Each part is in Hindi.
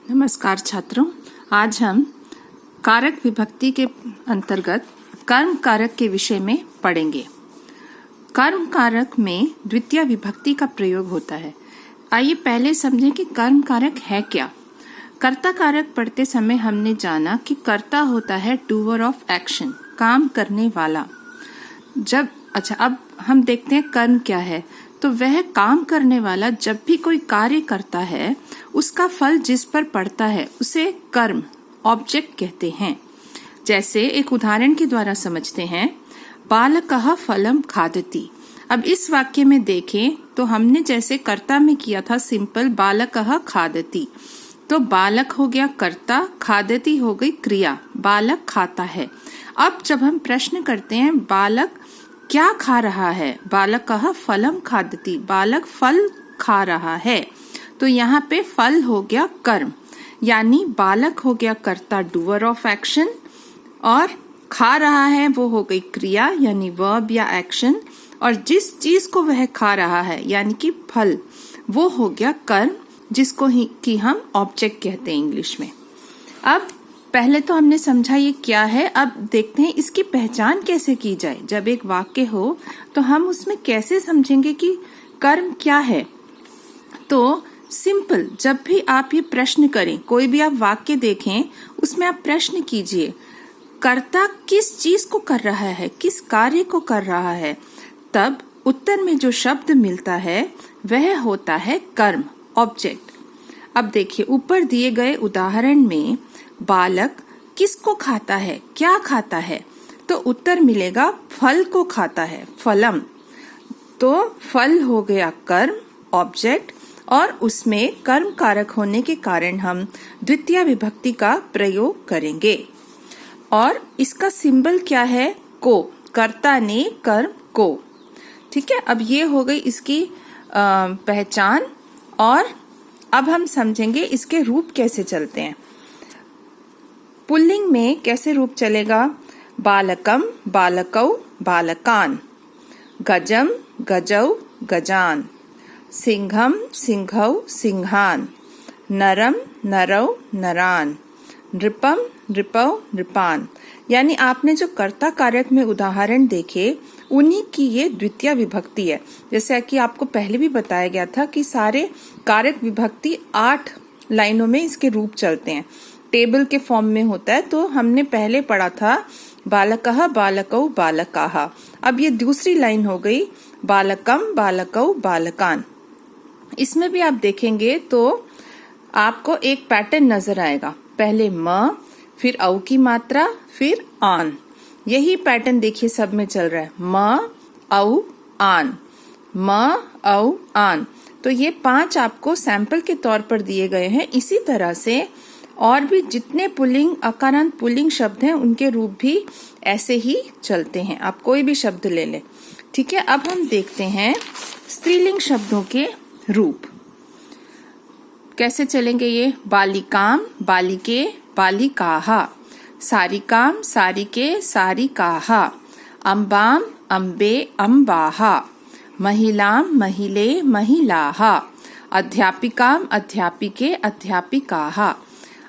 नमस्कार छात्रों, आज हम कारक विभक्ति के अंतर्गत कर्म कारक के विषय में पढ़ेंगे। कर्म कारक में द्वितीय विभक्ति का प्रयोग होता है। आइए पहले समझें कि कर्म कारक है क्या। कर्ता कारक पढ़ते समय हमने जाना कि कर्ता होता है डूअर ऑफ एक्शन, काम करने वाला। अब हम देखते हैं कर्म क्या है। तो वह काम करने वाला जब भी कोई कार्य करता है, उसका फल जिस पर पड़ता है उसे कर्म ऑब्जेक्ट कहते हैं। जैसे एक उदाहरण के द्वारा समझते हैं, बालकः फलम खादति। अब इस वाक्य में देखें तो हमने जैसे कर्ता में किया था सिंपल बालकः खादति, तो बालक हो गया कर्ता, खादति हो गई क्रिया, बालक खाता है। अब जब हम प्रश्न करते हैं बालक क्या खा रहा है, बालकः फलम खादति, बालक फल खा रहा है, तो यहाँ पे फल हो गया कर्म, यानी बालक हो गया कर्ता डूअर ऑफ एक्शन, और खा रहा है वो हो गई क्रिया यानी वर्ब या एक्शन, और जिस चीज को वह खा रहा है यानी कि फल, वो हो गया कर्म, जिसको कि हम ऑब्जेक्ट कहते हैं इंग्लिश में। अब पहले तो हमने समझा ये क्या है, अब देखते हैं इसकी पहचान कैसे की जाए। जब एक वाक्य हो तो हम उसमें कैसे समझेंगे कि कर्म क्या है। तो सिंपल, जब भी आप ये प्रश्न करें, कोई भी आप वाक्य देखें, उसमें आप प्रश्न कीजिए कर्ता किस चीज को कर रहा है, किस कार्य को कर रहा है, तब उत्तर में जो शब्द मिलता है वह होता है कर्म ऑब्जेक्ट। अब देखिए ऊपर दिए गए उदाहरण में बालक किसको खाता है, क्या खाता है, तो उत्तर मिलेगा फल को खाता है, फलम। तो फल हो गया कर्म ऑब्जेक्ट, और उसमें कर्म कारक होने के कारण हम द्वितीय विभक्ति का प्रयोग करेंगे। और इसका सिंबल क्या है, को, कर्ता ने कर्म को। ठीक है, अब ये हो गई इसकी पहचान। और अब हम समझेंगे इसके रूप कैसे चलते हैं। पुल्लिंग में कैसे रूप चलेगा, बालकम बालकौ बालकान, गजम गजौ गजान, सिंहम सिंहौ सिंहान, नरम नरौ नरान, नृपम नृपौ नृपान। यानी आपने जो कर्ता कारक में उदाहरण देखे उन्हीं की ये द्वितीय विभक्ति है। जैसे कि आपको पहले भी बताया गया था कि सारे कारक विभक्ति 8 लाइनों में इसके रूप चलते हैं, टेबल के फॉर्म में होता है। तो हमने पहले पढ़ा था बालकः बालकौ बालकाः। अब ये दूसरी लाइन हो गई बालकम बालकौ बालकान। इसमें भी आप देखेंगे तो आपको एक पैटर्न नजर आएगा, पहले म, फिर औ की मात्रा, फिर आन। यही पैटर्न देखिए सब में चल रहा है, म औ आन, म औ आन। तो ये 5 आपको सैंपल के तौर पर दिए गए हैं। इसी तरह से और भी जितने पुल्लिंग अकारांत पुल्लिंग शब्द हैं उनके रूप भी ऐसे ही चलते हैं। आप कोई भी शब्द ले लें। ठीक है, अब हम देखते हैं स्त्रीलिंग शब्दों के रूप कैसे चलेंगे। ये बालिकाम बालिके बालिकाः, सारिकाम सारिके सारिकाः, अम्बाम अम्बे अम्बाः, महिलाम महिले महिलाः, अध्यापिकाम अध्यापिके अध्यापिकाः।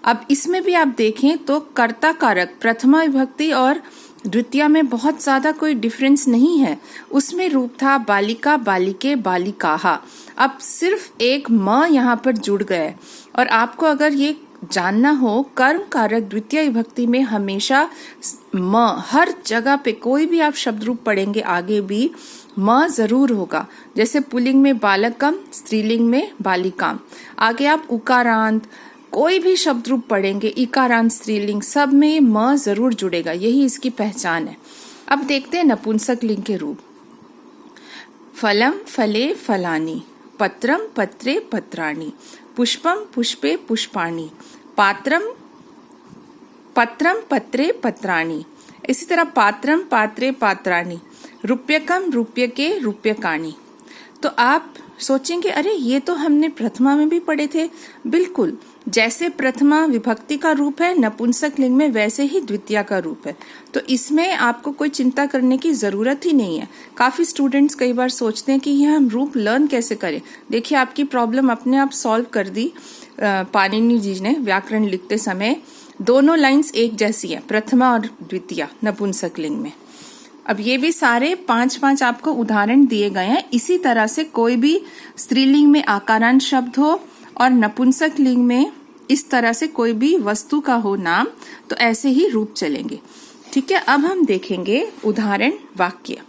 अब इसमें भी आप देखें तो कर्ता कारक प्रथमा विभक्ति और द्वितीय में बहुत ज्यादा कोई डिफरेंस नहीं है। उसमें रूप था बालिका बालिके बालिकाः। अब सिर्फ एक म यहाँ पर जुड़ गए। और आपको अगर ये जानना हो, कर्म कारक द्वितीय विभक्ति में हमेशा म, हर जगह पे कोई भी आप शब्द रूप पढ़ेंगे आगे भी म जरूर होगा। जैसे पुल्लिंग में बालकम, स्त्रीलिंग में बालिकाम। आगे आप उकारांत कोई भी शब्द रूप पढ़ेंगे, इकारांत स्त्रीलिंग, सब में म जरूर जुड़ेगा, यही इसकी पहचान है। अब देखते हैं नपुंसक लिंग के रूप। फलम फले फलानी, पत्रम पत्रे पत्राणि, पुष्पम पुष्पे पुष्पाणि, पात्रम पत्रम पत्रे पत्राणि। इसी तरह पात्रम पात्रे पात्राणि, रूप्यकम रूप्यके रूप्यकाणि। तो आप सोचेंगे अरे ये तो हमने प्रथमा में भी पढ़े थे। बिल्कुल, जैसे प्रथमा विभक्ति का रूप है नपुंसक लिंग में, वैसे ही द्वितीय का रूप है। तो इसमें आपको कोई चिंता करने की जरूरत ही नहीं है। काफी स्टूडेंट्स कई बार सोचते हैं कि यह हम रूप लर्न कैसे करें। देखिए आपकी प्रॉब्लम अपने आप सॉल्व कर दी। पाणिनि जी ने व्याकरण लिखते समय दोनों लाइंस एक जैसी हैं, प्रथमा और द्वितीया नपुंसक लिंग में। अब ये भी सारे 5-5 आपको उदाहरण दिए गए हैं। इसी तरह से कोई भी स्त्रीलिंग में आकारांत शब्द हो और नपुंसक लिंग में इस तरह से कोई भी वस्तु का हो नाम, तो ऐसे ही रूप चलेंगे। ठीक है, अब हम देखेंगे उदाहरण वाक्य।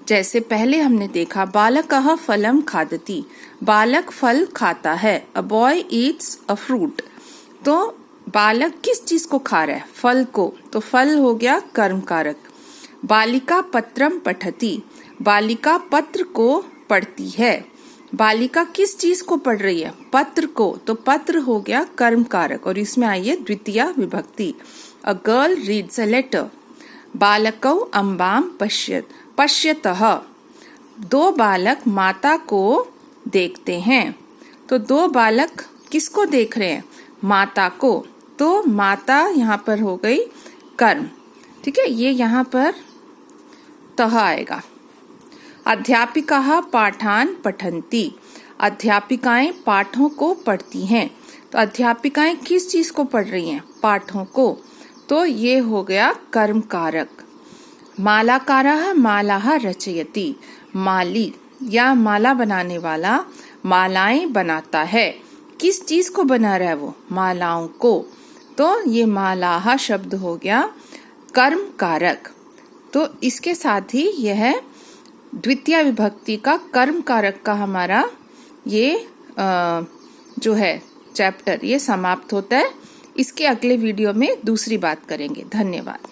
जैसे पहले हमने देखा बालकः फलम खादति, बालक फल खाता है। A boy Yeats a fruit, तो बालक किस चीज को खा रहा है? फल को, तो फल हो गया कर्म कारक। बालिका पत्रम पठति, बालिका पत्र को पढ़ती है। बालिका किस चीज को पढ़ रही है? पत्र को, तो पत्र हो गया कर्म कारक और इसमें आइए द्वितीया विभक्ति। A girl reads a letter. बालकौ अम्बाम पश्यत, पश्यतः, दो बालक माता को देखते हैं। तो दो बालक किसको देख रहे हैं? माता को, तो माता यहाँ पर हो गई कर्म। ठीक है, ये यहाँ पर तह आएगा। अध्यापिकाः पाठान पठन्ति, अध्यापिकाएं पाठों को पढ़ती हैं। तो अध्यापिकाएं किस चीज को पढ़ रही हैं? पाठों को, तो ये हो गया कर्म कारक। मालाकारः मालाः रचयति, माली या माला बनाने वाला मालाएं बनाता है। किस चीज को बना रहा है वो? मालाओं को, तो ये मालाः शब्द हो गया कर्म कारक। तो इसके साथ ही यह द्वितीय विभक्ति का कर्म कारक का हमारा ये जो है चैप्टर ये समाप्त होता है। इसके अगले वीडियो में दूसरी बात करेंगे। धन्यवाद।